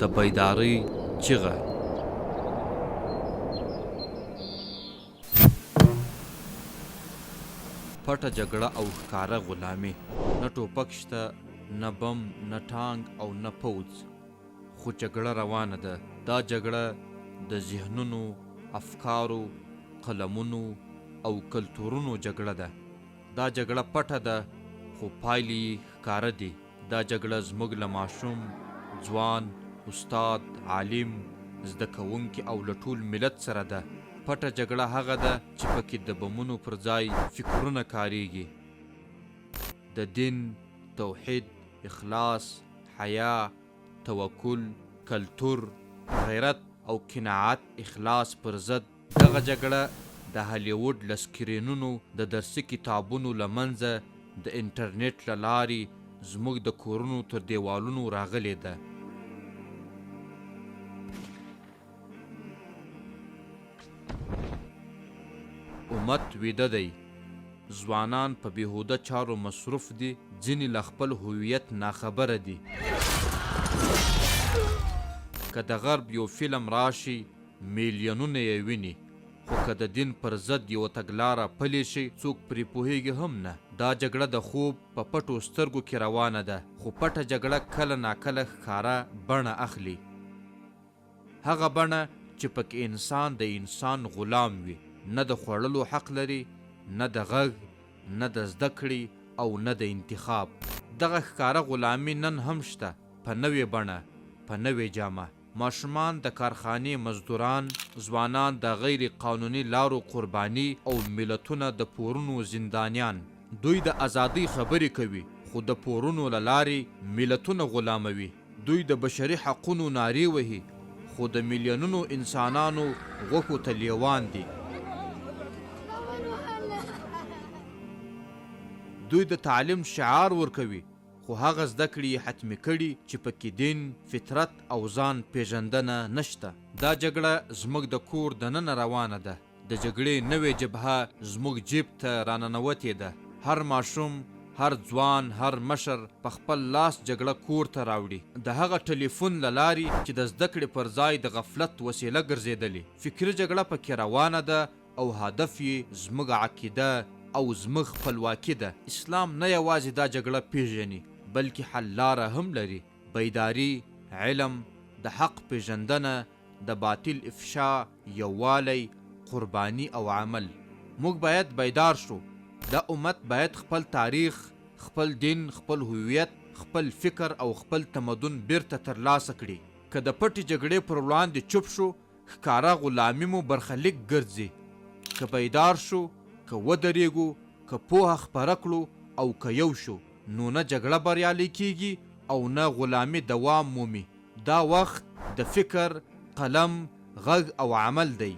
د بیدارۍ چیغه. پټه جګړه او ښکاره غلامي. نه ټوپک شته، نه بم، نه ټانک او نه پوځ، خو جګړه روانه ده. دا جګړه د ذهنونو، افکارو، قلمونو او کلتورونو جګړه ده. دا جګړه پټه ده خو پایلې یې ښکاره دي. دا جګړه زموږ له ماشوم، ځوان، استاد، عالم، زده کوونکي او له ټول ملت سره ده. پټه جګړه هغه ده چې پکې د بمونو پر ځای فکرونه کاریږي. د دین، توحید، اخلاص، حیا، توکل، کلتور، غیرت او قناعت اخلاص پر ضد. دغه جګړه د هالیوډ له سکرینونو، د درسي کتابونو له منځه، د انټرنیټ له لارې زموږ د کورونو تر دیوالونو راغلې ده. امت ویده دی. ځوانان په بېهوده چارو مصروف دي. ځینې له خپل هویت ناخبره دي. که د غرب یو فلم راشي میلیونونه یې ویني، خو که د دین پر ضد یوه تګلاره پلې شي څوک پرې پوهیږي هم نه. دا جګړه د خوب په پټو سترګو کې روانه ده، خو پټه جګړه کله ناکله ښکاره بڼه اخلي. هغه بڼه چې پکې انسان د انسان غلام وي. نه د خوړلو حق لري، نه د غږ، نه د زده کړې او نه د انتخاب. دغه ښکاره غلامي نن هم شته، په نوې بڼه، په نوې جامه. ماشومان د کارخانې مزدوران، ځوانان د غیر قانوني لارو قرباني او ملتونه د پورونو زندانیان. دوی د ازادۍ خبرې کوي خو د پورونو له لارې ملتونه غلاموي. دوی د بشري حقونو نارې وهي خو د میلیونونو انسانانو غوښو ته لیوان دي. دوی د تعلیم شعار ورکوي خو هغه زده کړې یې حتمي کړي چې پکې دین، فطرت او ځان پیژندنه نشته. دا جګړه زموږ د کور دننه روانه ده. د جګړې نوې جبهه زموږ جیب ته راننوتې ده. هر ماشوم، هر ځوان، هر مشر په خپل لاس جګړه کور ته راوړي. د هغه ټلیفون له لارې چې د زده کړې پر ځای د غفلت وسیله ګرځېدلې. فکري جګړه پکې روانه ده او هدف یې زموږ عقیده او زموږ خپلواکي ده. اسلام نه یوازې دا جګړه پیژني بلکې حل لاره هم لري. بیداري، علم، د حق پیژندنه، د باطل افشا، یووالی، قربانی او عمل. موږ باید بیدار شو. دا امت باید خپل تاریخ، خپل دین، خپل هویت، خپل فکر او خپل تمدن بیرته ترلاسه کړي. که د پټې جګړې پر وړاندې چوپ شو، ښکاره غلامي مو برخلیک ګرځي. که بیدار شو، که ودرېږو، که پوهه خپره کړو او که یو شو، نو نه جګړه بریالۍ کیږي او نه غلامي دوام مومي. دا وخت د فکر، قلم، غږ او عمل دی.